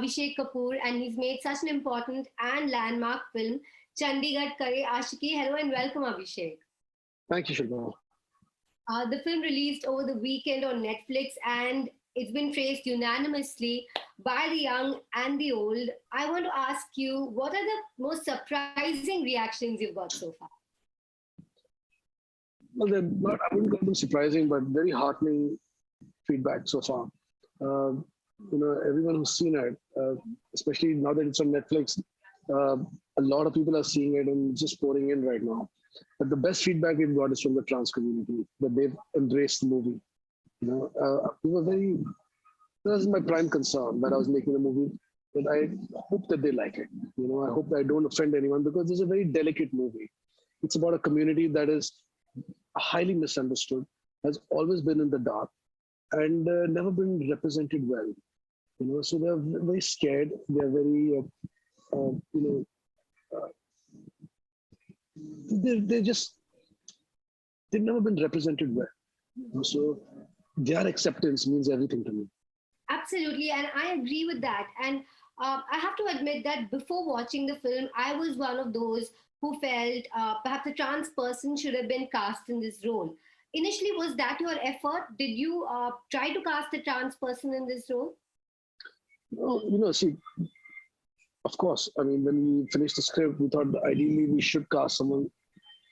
Abhishek Kapoor, and he's made such an important and landmark film, Chandigarh Kare Aashiqui. Hello and welcome, Abhishek. Thank you, Shilpa. The film released over the weekend on Netflix, and it's been praised unanimously by the young and the old. I want to ask you, what are the most surprising reactions you've got so far? Well, they're not, I wouldn't call them surprising, but very heartening feedback so far. Everyone who's seen it, especially now that it's on Netflix, a lot of people are seeing it and just pouring in right now. But the best feedback we've got is from the trans community, that they've embraced the movie. We were very, that was my prime concern when I was making the movie, that I hope that they like it. I hope that I don't offend anyone, because it's a very delicate movie. It's about a community that is highly misunderstood, has always been in the dark, and never been represented well. So they're very scared. They're very, they're just, they've never been represented well. So their acceptance means everything to me. Absolutely, and I agree with that. And I have to admit that before watching the film, I was one of those who felt perhaps a trans person should have been cast in this role. Initially, was that your effort? Did you try to cast a trans person in this role? No, see, of course. I mean, when we finished the script, we thought that ideally we should cast someone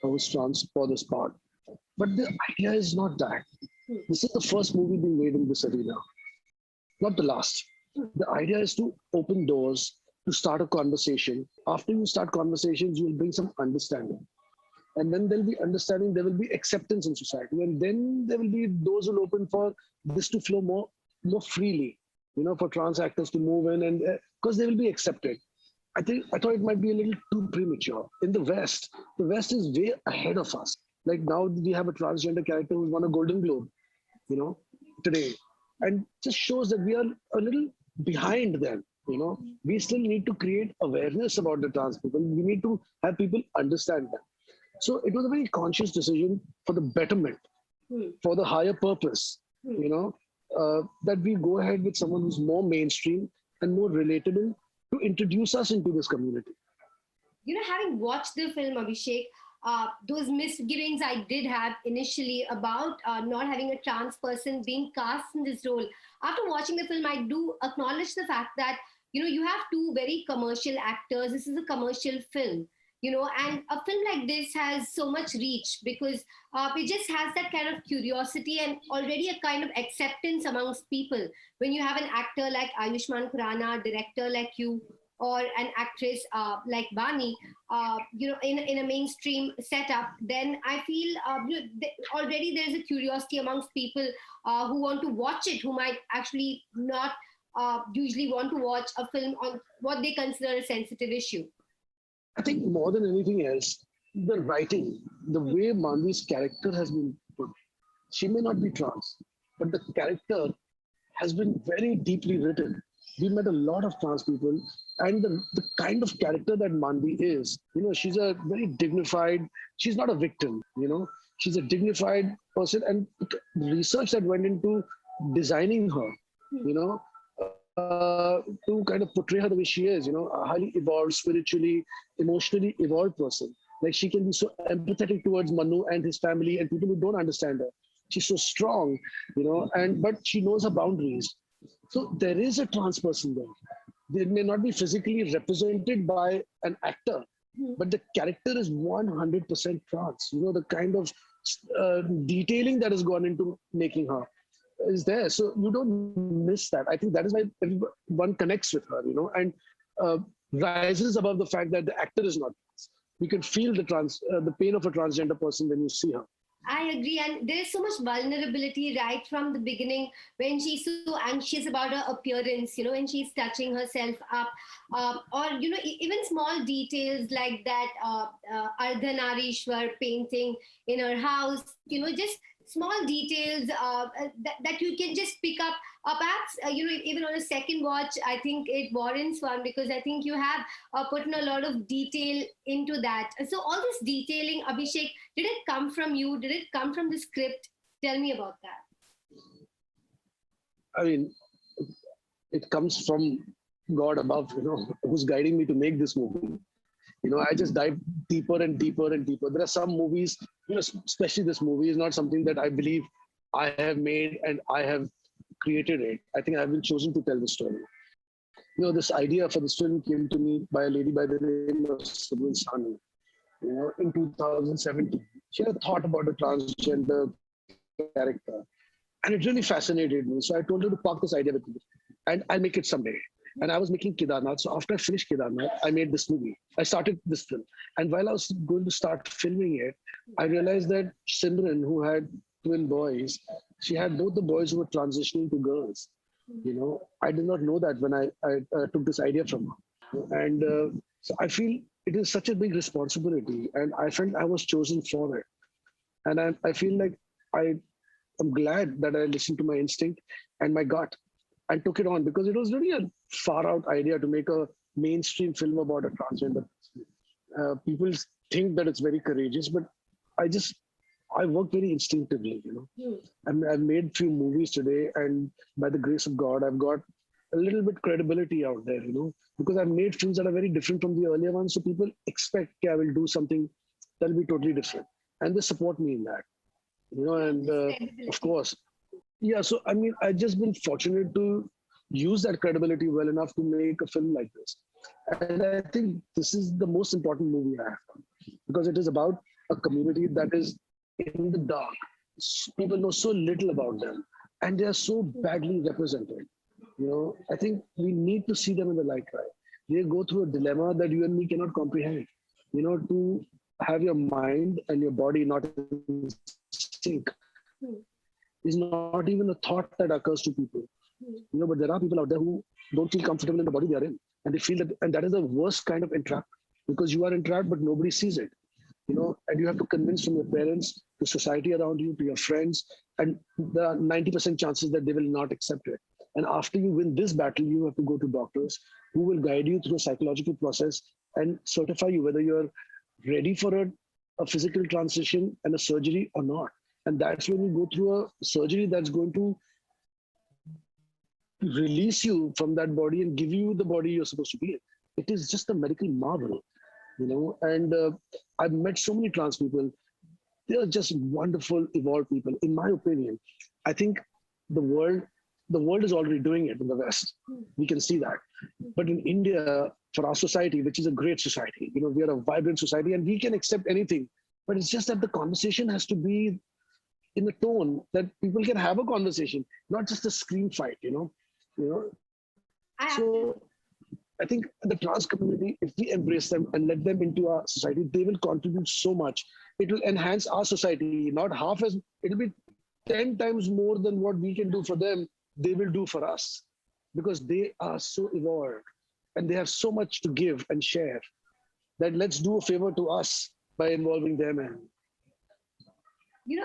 who was trans for this part. But the idea is not that. This is the first movie being made in this arena, not the last. The idea is to open doors, to start a conversation. After you start conversations, you will bring some understanding. And then there'll be understanding, there will be acceptance in society. And then there will be doors will open for this to flow more freely, for trans actors to move in, and because they will be accepted. I thought it might be a little too premature. In the West is way ahead of us. Like now we have a transgender character who's won a Golden Globe, today. And just shows that we are a little behind them. We still need to create awareness about the trans people. We need to have people understand them. So it was a very conscious decision for the betterment, for the higher purpose, that we go ahead with someone who's more mainstream and more relatable to introduce us into this community. Having watched the film, Abhishek, those misgivings I did have initially about not having a trans person being cast in this role. After watching the film, I do acknowledge the fact that, you have two very commercial actors. This is a commercial film, and a film like this has so much reach because it just has that kind of curiosity and already a kind of acceptance amongst people. When you have an actor like Ayushmann Khurrana, director like you, or an actress like Bani, in a mainstream setup, then I feel already there's a curiosity amongst people who want to watch it, who might actually not usually want to watch a film on what they consider a sensitive issue. I think more than anything else, the writing, the way Manvi's character has been put. She may not be trans, but the character has been very deeply written. We met a lot of trans people, and the kind of character that Manvi is, she's a very dignified, she's not a victim, she's a dignified person, and the research that went into designing her, to kind of portray her the way she is, a highly evolved, spiritually, emotionally evolved person. Like she can be so empathetic towards Manu and his family and people who don't understand her. She's so strong, but she knows her boundaries. So there is a trans person there. They may not be physically represented by an actor, but the character is 100% trans. The kind of detailing that has gone into making her is there. So you don't miss that. I think that is why everyone connects with her, and rises above the fact that the actor is not trans. You can feel the pain of a transgender person when you see her. I agree, and there is so much vulnerability right from the beginning when she's so anxious about her appearance, when she's touching herself up, or even small details like that Ardhanarishwar painting in her house, just small details that you can just pick up. Perhaps, even on a second watch, I think it warrants one because I think you have put in a lot of detail into that. So all this detailing, Abhishek, did it come from you? Did it come from the script? Tell me about that. I mean, it comes from God above, who's guiding me to make this movie. I just dive deeper and deeper and deeper. There are some movies, especially this movie is not something that I believe I have made and I have created it. I think I've been chosen to tell the story. This idea for this film came to me by a lady by the name of Subul Sani, in 2017. She had a thought about a transgender character, and it really fascinated me. So I told her to park this idea with me, and I'll make it someday. And I was making Kedarnath. So after I finished Kedarnath, I made this movie. I started this film. And while I was going to start filming it, I realized that Simran, who had twin boys, she had both the boys who were transitioning to girls. I did not know that when I took this idea from her. And so I feel it is such a big responsibility. And I felt I was chosen for it. And I feel like I'm glad that I listened to my instinct and my gut and took it on, because it was really a far out idea to make a mainstream film about a transgender person. People think that it's very courageous, but I work very instinctively. I've made few movies today, and by the grace of God, I've got a little bit credibility out there, because I've made films that are very different from the earlier ones. So people expect, I will do something that'll be totally different. And they support me in that, and of course, yeah. So, I've just been fortunate to use that credibility well enough to make a film like this. And I think this is the most important movie I have done, because it is about a community that is in the dark. People know so little about them, and they are so badly represented. I think we need to see them in the light, right? They go through a dilemma that you and me cannot comprehend. To have your mind and your body not in sync is not even a thought that occurs to people. But there are people out there who don't feel comfortable in the body they are in, and they feel that, and that is the worst kind of entrapment, because you are entrapped, but nobody sees it. And you have to convince from your parents, to society around you, to your friends, and there are 90% chances that they will not accept it. And after you win this battle, you have to go to doctors who will guide you through a psychological process and certify you whether you're ready for a physical transition and a surgery or not. And that's when you go through a surgery that's going to release you from that body and give you the body you're supposed to be in. It is just a medical marvel, and I've met so many trans people. They are just wonderful, evolved people. In my opinion, I think the world is already doing it in the West. We can see that. But in India, for our society, which is a great society, we are a vibrant society and we can accept anything. But it's just that the conversation has to be in a tone that people can have a conversation, not just a scream fight, So I think the trans community, if we embrace them and let them into our society, they will contribute so much. It will enhance our society, not half as, it'll be 10 times more than what we can do for them, they will do for us, because they are so evolved and they have so much to give and share, that let's do a favor to us by involving them. And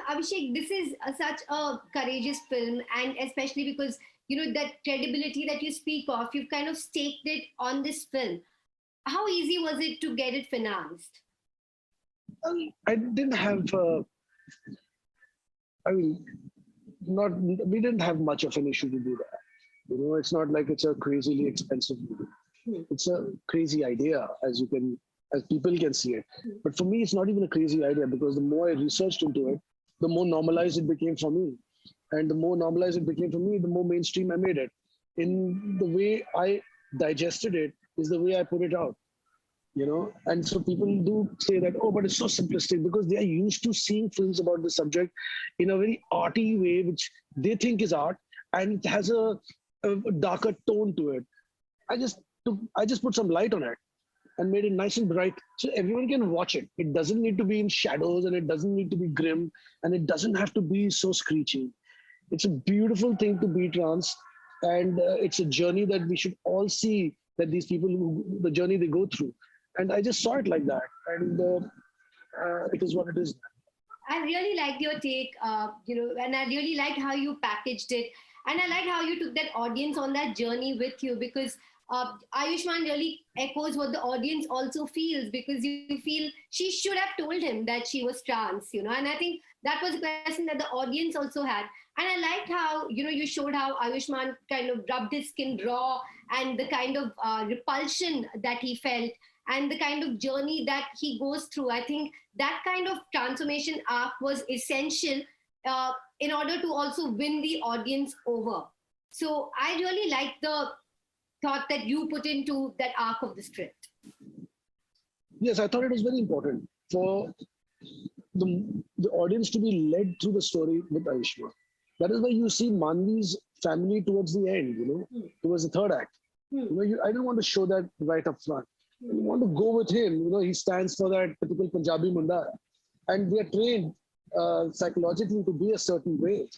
Abhishek, this is such a courageous film, and especially because, that credibility that you speak of, you've kind of staked it on this film. How easy was it to get it financed? I didn't have, not we didn't have much of an issue to do that. It's not like it's a crazily expensive movie. It's a crazy idea, as people can see it. But for me, it's not even a crazy idea, because the more I researched into it, the more normalized it became for me. And the more normalized it became for me, the more mainstream I made it. In the way I digested it is the way I put it out. And so people do say that, oh, but it's so simplistic, because they are used to seeing films about the subject in a very arty way, which they think is art, and it has a darker tone to it. I just put some light on it and made it nice and bright, so everyone can watch it. It doesn't need to be in shadows, and it doesn't need to be grim, and it doesn't have to be so screechy. It's a beautiful thing to be trans, and it's a journey that we should all see, that these people, the journey they go through. And I just saw it like that, and it is what it is. I really liked your take, and I really liked how you packaged it. And I liked how you took that audience on that journey with you, because Ayushman really echoes what the audience also feels, because you feel she should have told him that she was trans, and I think that was a question that the audience also had. And I liked how, you showed how Ayushman kind of rubbed his skin raw, and the kind of repulsion that he felt, and the kind of journey that he goes through. I think that kind of transformation arc was essential in order to also win the audience over. So I really like the thought that you put into that arc of the script. Yes, I thought it was very important for the audience to be led through the story with Aishma. That is why you see Manvi's family towards the end, towards the third act. I don't want to show that right up front. You want to go with him. He stands for that typical Punjabi munda, and we are trained psychologically to be a certain way.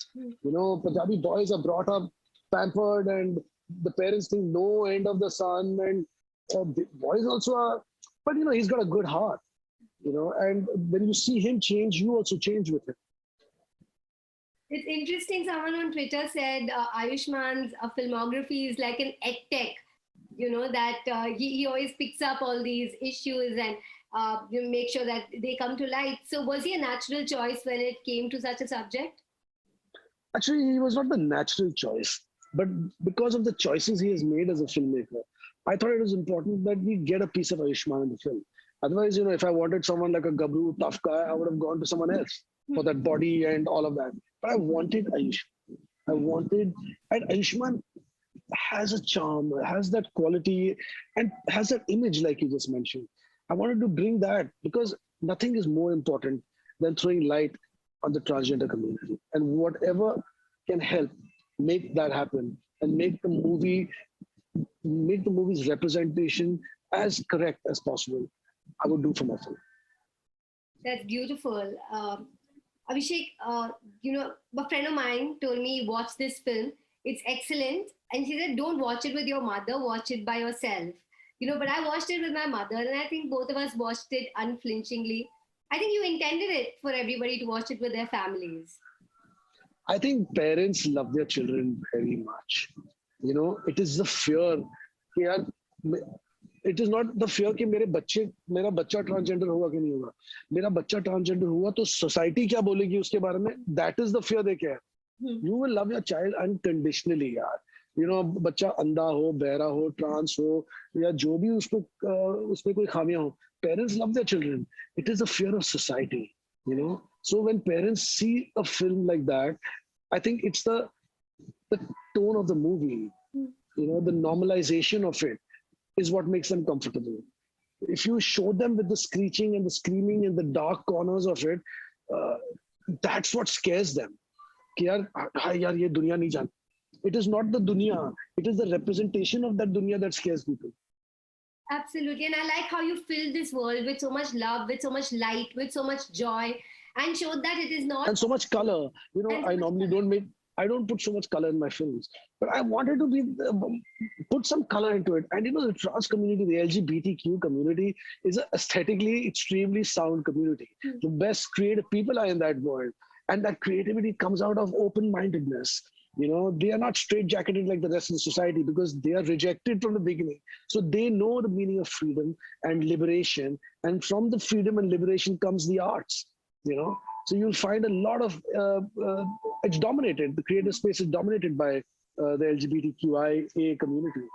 Punjabi boys are brought up pampered, and the parents think no end of the sun, and the boys also are. But he's got a good heart. And when you see him change, you also change with him. It's interesting. Someone on Twitter said Ayushman's filmography is like an edtech. That he always picks up all these issues and make sure that they come to light. So was he a natural choice when it came to such a subject? Actually, he was not the natural choice, but because of the choices he has made as a filmmaker, I thought it was important that we get a piece of Ayushman in the film. Otherwise, if I wanted someone like a Gabru, tough guy, I would have gone to someone else for that body and all of that. But I wanted Ayushman. And Ayushman has a charm, has that quality, and has that image like you just mentioned. I wanted to bring that because nothing is more important than throwing light on the transgender community. And whatever can help make that happen and make the movie's representation as correct as possible, I would do for my film. That's beautiful. Abhishek, a friend of mine told me, watch this film. It's excellent. And she said, don't watch it with your mother, watch it by yourself. But I watched it with my mother, and I think both of us watched it unflinchingly. I think you intended it for everybody to watch it with their families. I think parents love their children very much. It is the fear. It is not the fear कि मेरा बच्चा transgender होगा कि नहीं होगा. मेरा बच्चा transgender हुआ तो सोसाइटी क्या बोलेगी उसके बारे में. That is the fear they care. You will love your child unconditionally, यार. बच्चा अंधा हो, बहरा हो, ट्रांस हो, या जो भी उसमें कोई खामियां हो. Parents love their children. It is the fear of society. So when parents see a film like that, I think it's the tone of the movie, the normalization of it is what makes them comfortable. If you show them with the screeching and the screaming and the dark corners of it, that's what scares them. कि यार, हाँ यार, ये दुनिया नहीं जान. It is not the dunya. It is the representation of that dunya that scares people. Absolutely. And I like how you filled this world with so much love, with so much light, with so much joy, and showed that it is not. And so much color. I don't put so much color in my films, but I wanted to put some color into it. And the trans community, the LGBTQ community, is an aesthetically extremely sound community. The best creative people are in that world, and that creativity comes out of open-mindedness. They are not straitjacketed like the rest of the society because they are rejected from the beginning. So they know the meaning of freedom and liberation, and from the freedom and liberation comes the arts. So you'll find a lot of it's dominated. The creative space is dominated by the LGBTQIA community.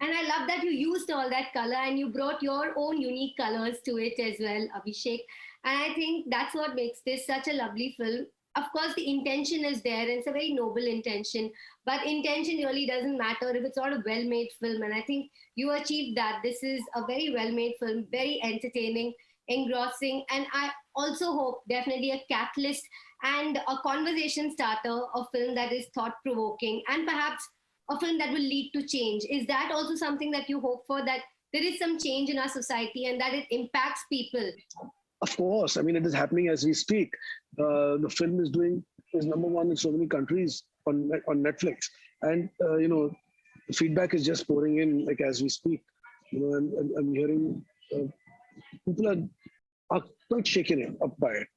And I love that you used all that color and you brought your own unique colors to it as well, Abhishek. And I think that's what makes this such a lovely film. Of course, the intention is there, and it's a very noble intention. But intention really doesn't matter if it's not a well-made film. And I think you achieved that. This is a very well-made film, very entertaining, engrossing, and I also hope definitely a catalyst and a conversation starter, a film that is thought-provoking, and perhaps a film that will lead to change. Is that also something that you hope for, that there is some change in our society and that it impacts people? Of course. I mean, it is happening as we speak. The film is number one in so many countries on Netflix. And, the feedback is just pouring in like as we speak. I'm hearing people are quite shaken up by it,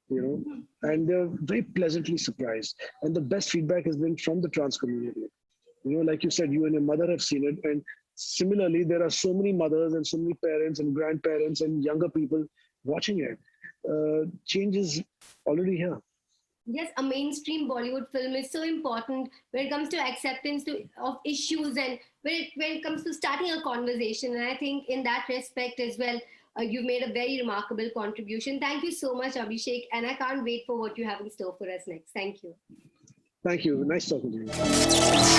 and they're very pleasantly surprised. And the best feedback has been from the trans community. Like you said, you and your mother have seen it, and similarly, there are so many mothers and so many parents and grandparents and younger people watching it. Change is already here. Yes, a mainstream Bollywood film is so important when it comes to acceptance of issues, and when it comes to starting a conversation. And I think in that respect as well, you've made a very remarkable contribution. Thank you so much, Abhishek. And I can't wait for what you have in store for us next. Thank you. Thank you. Nice talking to you.